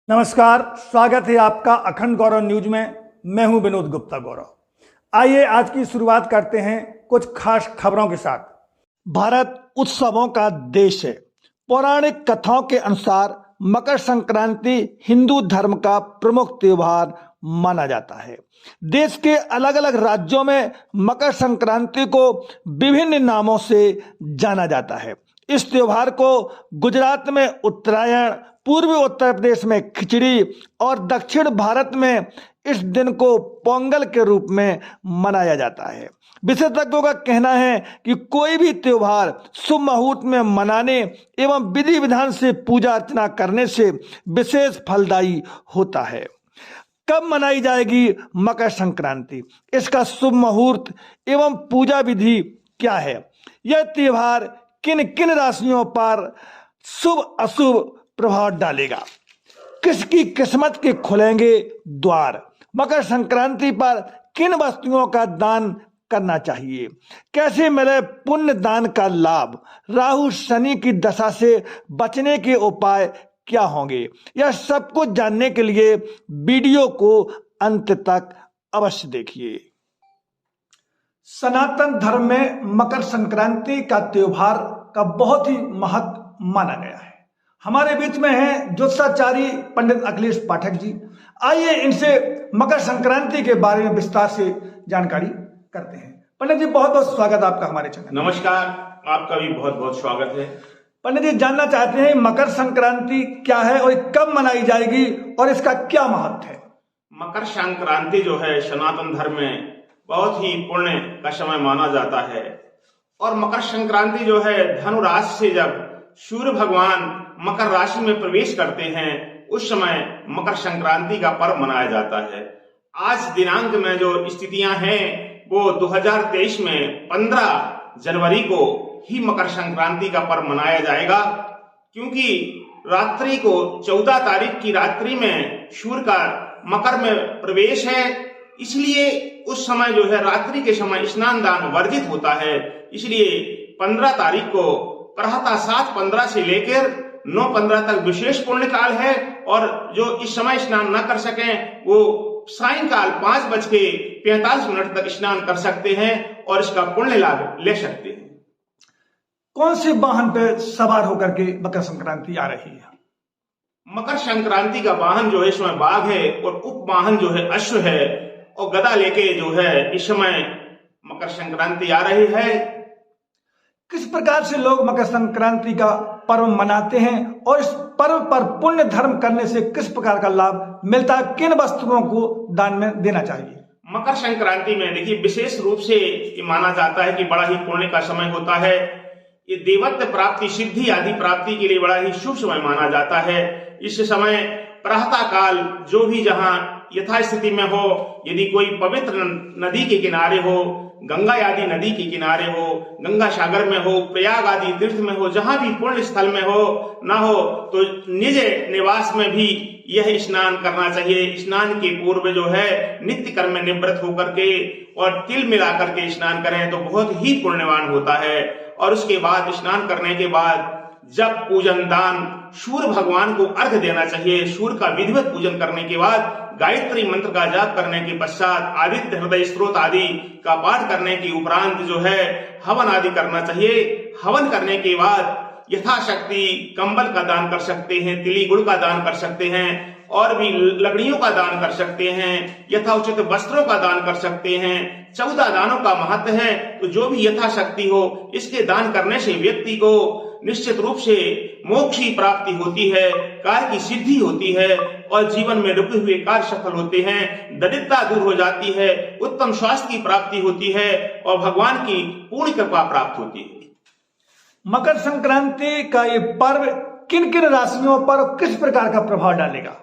नमस्कार, स्वागत है आपका अखंड गौरव न्यूज में। मैं हूं विनोद गुप्ता गौरव। आइए आज की शुरुआत करते हैं कुछ खास खबरों के साथ। भारत उत्सवों का देश है। पौराणिक कथाओं के अनुसार मकर संक्रांति हिंदू धर्म का प्रमुख त्योहार माना जाता है। देश के अलग अलग राज्यों में मकर संक्रांति को विभिन्न नामों से जाना जाता है। इस त्योहार को गुजरात में उत्तरायण, पूर्वी उत्तर प्रदेश में खिचड़ी और दक्षिण भारत में इस दिन को पोंगल के रूप में मनाया जाता है। विशेषज्ञों का कहना है कि कोई भी त्योहार शुभ मुहूर्त में मनाने एवं विधि विधान से पूजा अर्चना करने से विशेष फलदायी होता है। कब मनाई जाएगी मकर संक्रांति, इसका शुभ मुहूर्त एवं पूजा विधि क्या है, यह त्योहार किन किन राशियों पर शुभ अशुभ प्रभाव डालेगा, किसकी किस्मत के खुलेंगे द्वार, मकर संक्रांति पर किन वस्तुओं का दान करना चाहिए, कैसे मिले पुण्य दान का लाभ, राहु शनि की दशा से बचने के उपाय क्या होंगे, यह सब कुछ जानने के लिए वीडियो को अंत तक अवश्य देखिए। सनातन धर्म में मकर संक्रांति का त्योहार का बहुत ही महत्व माना गया है। हमारे बीच में हैं ज्योतिषाचार्य पंडित अखिलेश पाठक जी। आइए इनसे मकर संक्रांति के बारे में विस्तार से जानकारी करते हैं। पंडित जी, बहुत बहुत स्वागत आपका हमारे चैनल। नमस्कार, आपका भी बहुत बहुत स्वागत है। पंडित जी, जानना चाहते हैं मकर संक्रांति क्या है और कब मनाई जाएगी और इसका क्या महत्व है? मकर संक्रांति जो है सनातन धर्म में बहुत ही पुण्य का समय माना जाता है और मकर संक्रांति जो है धनु राशि से जब सूर्य भगवान मकर राशि में प्रवेश करते हैं उस समय मकर संक्रांति का पर्व मनाया जाता है। आज दिनांक में जो स्थितियां हैं वो 2023 में 15 जनवरी को ही मकर संक्रांति का पर्व मनाया जाएगा, क्योंकि रात्रि को 14 तारीख की रात्रि में सूर्य का मकर में प्रवेश है। इसलिए उस समय जो है रात्रि के समय स्नान दान वर्जित होता है। इसलिए 15 तारीख को प्रातः 7:15 से लेकर 9:15 तक विशेष पुण्य काल है और जो इस समय स्नान न कर सकें वो सायंकाल 5:45 तक स्नान कर सकते हैं और इसका पुण्य लाभ ले सकते हैं। कौन से वाहन पे सवार होकर के मकर संक्रांति आ रही है? मकर संक्रांति का वाहन जो है इस समय बाघ है और उप वाहन जो है अश्व है और गदा लेके जो है इस समय मकर संक्रांति आ रही है। किस प्रकार से लोग मकर संक्रांति का पर्व मनाते हैं और इस पर्व पर पुण्य धर्म करने से किस प्रकार का लाभ मिलता है, किन वस्तुओं को दान में देना चाहिए? मकर संक्रांति में देखिए विशेष रूप से ये माना जाता है कि बड़ा ही पुण्य का समय होता है। ये देवत्व प्राप्ति, सिद्धि आदि प्राप्ति के लिए बड़ा ही शुभ समय माना जाता है। इस समय प्रातः काल जो भी जहाँ यथास्थिति में हो, यदि कोई पवित्र नदी के किनारे हो, गंगा आदि नदी के किनारे हो, गंगा सागर में हो, प्रयाग आदि तीर्थ में हो, जहां भी पुण्य स्थल में हो ना हो तो निज निवास में भी यह स्नान करना चाहिए। स्नान के पूर्व जो है नित्य कर्म में निवृत्त होकर के और तिल मिला करके स्नान करें तो बहुत ही पुण्यवान होता है। और उसके बाद स्नान करने के बाद जब पूजन दान सूर्य भगवान को अर्घ्य देना चाहिए। सूर्य का विधिवत पूजन करने के बाद गायत्री मंत्र का जाप करने के पश्चात आदित्य हृदय स्त्रोत आदि का पाठ करने के उपरांत जो है हवन आदि करना चाहिए। हवन करने के बाद यथाशक्ति कंबल का दान कर सकते हैं, तिली गुड़ का दान कर सकते हैं और भी लकड़ियों का दान कर सकते हैं, यथाउचित वस्त्रों का दान कर सकते हैं। 14 दानों का महत्व है, तो जो भी यथाशक्ति हो इसके दान करने से व्यक्ति को निश्चित रूप से मोक्ष की प्राप्ति होती है, कार्य की सिद्धि होती है और जीवन में रुके हुए कार्य सफल होते हैं, दरिद्रता दूर हो जाती है, उत्तम स्वास्थ्य की प्राप्ति होती है और भगवान की पूर्ण कृपा प्राप्त होती है। मकर संक्रांति का ये पर्व किन किन राशियों पर किस प्रकार का प्रभाव डालेगा?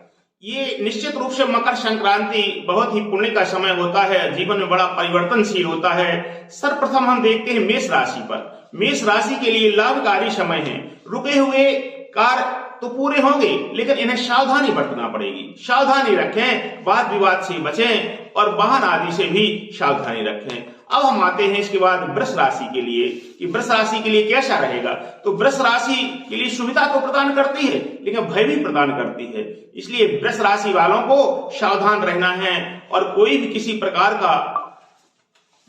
ये निश्चित रूप से मकर संक्रांति बहुत ही पुण्य का समय होता है, जीवन में बड़ा परिवर्तनशील होता है। सर्वप्रथम हम देखते हैं मेष राशि पर। मेष राशि के लिए लाभकारी समय है। रुके हुए कार्य तो पूरे होंगे लेकिन इन्हें सावधानी बरतना पड़ेगी। सावधानी रखें, वाद विवाद से बचें और वाहन आदि से भी सावधानी रखें। अब हम आते हैं इसके बाद वृष राशि के लिए कि वृष राशि के लिए कैसा रहेगा। तो वृष राशि के लिए सुविधा तो प्रदान करती है लेकिन भय भी प्रदान करती है, इसलिए वृष राशि वालों को सावधान रहना है और कोई भी किसी प्रकार का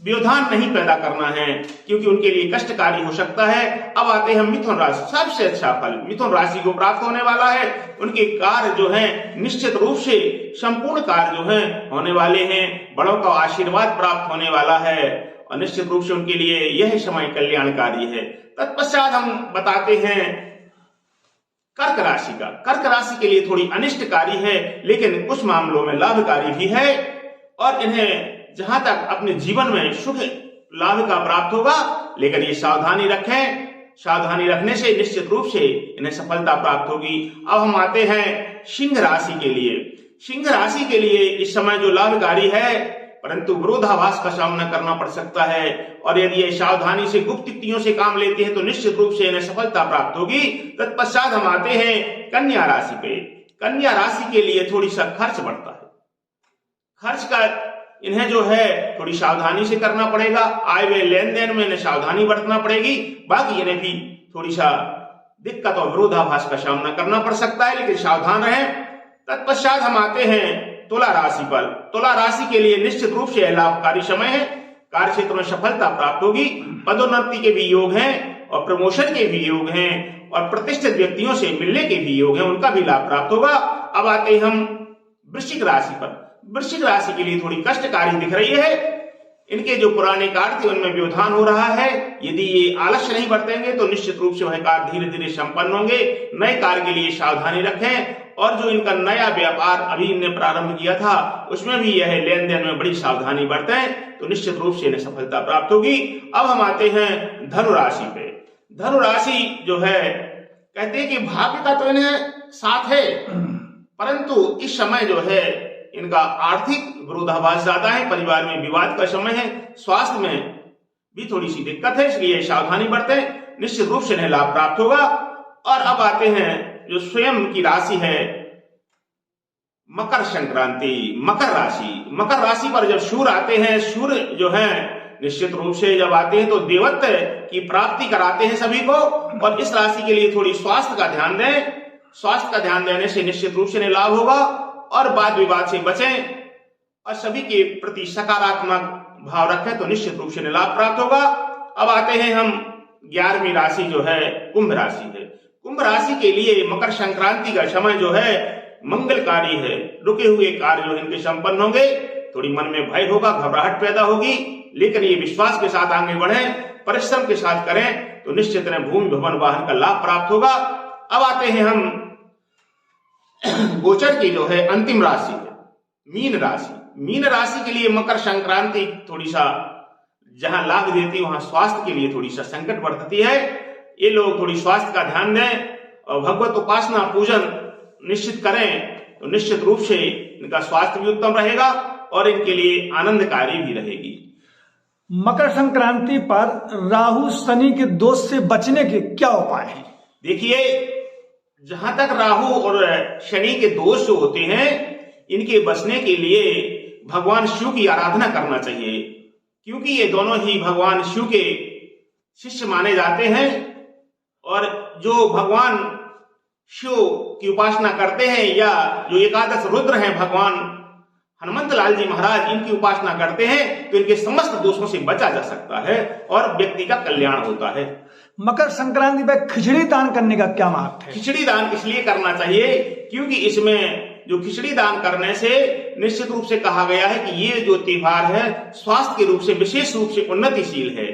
व्यवधान नहीं पैदा करना है क्योंकि उनके लिए कष्टकारी हो सकता है। अब आते हैं मिथुन राशि। सबसे अच्छा फल मिथुन राशि को प्राप्त होने वाला है। उनके कार्य जो है निश्चित रूप से संपूर्ण कार्य जो है होने वाले हैं, बड़ों का आशीर्वाद प्राप्त होने वाला है और निश्चित रूप से उनके लिए यह समय कल्याणकारी है। तत्पश्चात हम बताते हैं कर्क राशि का। कर्क राशि के लिए थोड़ी अनिष्टकारी है लेकिन कुछ मामलों में लाभकारी भी है और इन्हें जहां तक अपने जीवन में सुख लाभ का प्राप्त होगा, लेकिन ये सावधानी रखें। सावधानी रखने से निश्चित रूप से इन्हें सफलता प्राप्त होगी। अब हम आते हैं सिंह राशि के लिए। सिंह राशि के लिए इस समय जो लाभकारी है परंतु विरोधाभास का सामना करना पड़ सकता है और यदि ये सावधानी से गुप्त युक्तियों से काम लेते हैं तो निश्चित रूप से इन्हें सफलता प्राप्त होगी। तत्पश्चात हम आते हैं कन्या राशि पे। कन्या राशि के लिए थोड़ी सा खर्च बढ़ता है। खर्च का इन्हें जो है थोड़ी सावधानी से करना पड़ेगा। आय व्यय लेन देन में इन्हें सावधानी बरतना पड़ेगी। बाकी इन्हें भी थोड़ी सा दिक्कत और विरोधाभास का सामना करना पड़ सकता है, लेकिन सावधान रहें। तत्पश्चात हम आते हैं तुला राशि पर। तुला राशि के लिए निश्चित रूप से लाभकारी समय है। कार्य क्षेत्र में सफलता प्राप्त होगी। पदोन्नति के भी योग हैं और प्रमोशन के भी योग हैं और प्रतिष्ठित व्यक्तियों से मिलने के भी योग हैं, उनका भी लाभ प्राप्त होगा। अब आते हैं हम वृश्चिक राशि पर। वृश्चिक राशि के लिए थोड़ी कष्टकारी दिख रही है। इनके जो पुराने कार्य थे उनमें व्यवधान हो रहा है। यदि ये आलस्य नहीं बरतेंगे तो निश्चित रूप से वह कार्य धीरे धीरे संपन्न होंगे। नए कार्य के लिए सावधानी रखें और जो इनका नया व्यापार अभी इनने प्रारंभ किया था उसमें भी यह लेन देन में बड़ी सावधानी बरतें तो निश्चित रूप से इन्हें सफलता प्राप्त होगी। अब हम आते हैं धनु राशि पे। धनु राशि जो है कहते हैं कि भाग्य का तो इन्हें साथ है परंतु इस समय जो है इनका आर्थिक विरोधाभास ज्यादा है। परिवार में विवाद का समय है। स्वास्थ्य में भी थोड़ी सी दिक्कत है, इसलिए सावधानी बरतें। निश्चित रूप से इन्हें लाभ प्राप्त होगा। और अब आते हैं जो स्वयं की राशि है मकर संक्रांति। मकर राशि। मकर राशि पर जब सूर्य आते हैं, सूर्य जो है निश्चित रूप से जब आते हैं तो देवत्व की प्राप्ति कराते हैं सभी को। और इस राशि के लिए थोड़ी स्वास्थ्य का ध्यान दें। स्वास्थ्य का ध्यान देने से निश्चित रूप से इन्हें लाभ होगा और वाद विवाद से बचें और सभी के प्रति सकारात्मक भाव रखें तो निश्चित रूप से लाभ प्राप्त होगा। अब आते हैं हम 11वीं राशि जो है कुंभ राशि है। कुंभ राशि के लिए मकर संक्रांति का समय जो है मंगलकारी है। रुके हुए कार्य जो इनके संपन्न होंगे। थोड़ी मन में भय होगा, घबराहट पैदा होगी, लेकिन ये विश्वास के साथ आगे बढ़ें, परिश्रम के साथ करें तो निश्चित भूमि भवन वाहन का लाभ प्राप्त होगा। अब आते हैं हम गोचर की जो है अंतिम राशि है मीन राशि। मीन राशि के लिए मकर संक्रांति थोड़ी सा जहां लाभ देती है वहां स्वास्थ्य के लिए थोड़ी सा संकट बरतती है। ये लोग थोड़ी स्वास्थ्य का ध्यान दें और भगवत उपासना पूजन निश्चित करें तो निश्चित रूप से इनका स्वास्थ्य भी उत्तम रहेगा और इनके लिए आनंदकारी भी रहेगी। मकर संक्रांति पर राहु शनि के दोष से बचने के क्या उपाय हैं? देखिए, जहां तक राहु और शनि के दोष जो होते हैं इनके बचने के लिए भगवान शिव की आराधना करना चाहिए, क्योंकि ये दोनों ही भगवान शिव के शिष्य माने जाते हैं। और जो भगवान शिव की उपासना करते हैं या जो एकादश रुद्र हैं भगवान हनुमंत लाल जी महाराज, इनकी उपासना करते हैं तो इनके समस्त दोषों से बचा जा सकता है और व्यक्ति का कल्याण होता है। मकर संक्रांति पर खिचड़ी दान करने का क्या महत्व है? खिचड़ी दान इसलिए करना चाहिए क्योंकि इसमें जो खिचड़ी दान करने से निश्चित रूप से कहा गया है कि ये जो त्योहार है स्वास्थ्य के रूप से विशेष रूप से उन्नतिशील है,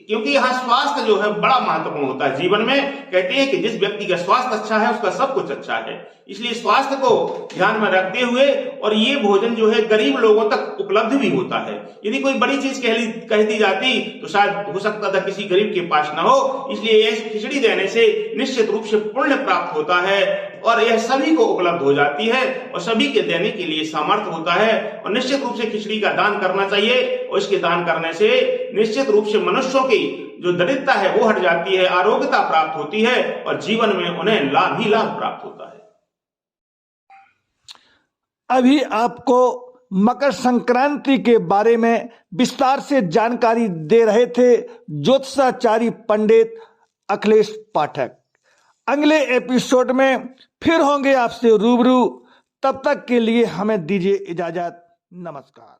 क्योंकि यहाँ स्वास्थ्य जो है बड़ा महत्वपूर्ण होता है जीवन में। कहते हैं कि जिस व्यक्ति का स्वास्थ्य अच्छा है उसका सब कुछ अच्छा है, इसलिए स्वास्थ्य को ध्यान में रखते हुए और ये भोजन जो है गरीब लोगों तक उपलब्ध भी होता है। यदि कोई बड़ी चीज कह दी जाती तो शायद हो सकता था किसी गरीब के पास न हो, इसलिए यह खिचड़ी देने से निश्चित रूप से पुण्य प्राप्त होता है और यह सभी को उपलब्ध हो जाती है और सभी के देने के लिए सामर्थ्य होता है। और निश्चित रूप से खिचड़ी का दान करना चाहिए और इसके दान करने से निश्चित रूप से मनुष्यों की जो दरिद्रता है वो हट जाती है, आरोग्यता प्राप्त होती है और जीवन में उन्हें लाभ ही लाभ प्राप्त होता है। अभी आपको मकर संक्रांति के बारे में विस्तार से जानकारी दे रहे थे ज्योतिषाचार्य पंडित अखिलेश पाठक। अगले एपिसोड में फिर होंगे आपसे रूबरू। तब तक के लिए हमें दीजिए इजाजत। नमस्कार।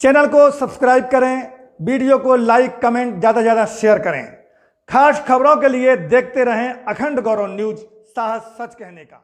चैनल को सब्सक्राइब करें, वीडियो को लाइक कमेंट ज़्यादा से ज़्यादा शेयर करें। खास खबरों के लिए देखते रहें अखंड गौरव न्यूज, साहस सच कहने का।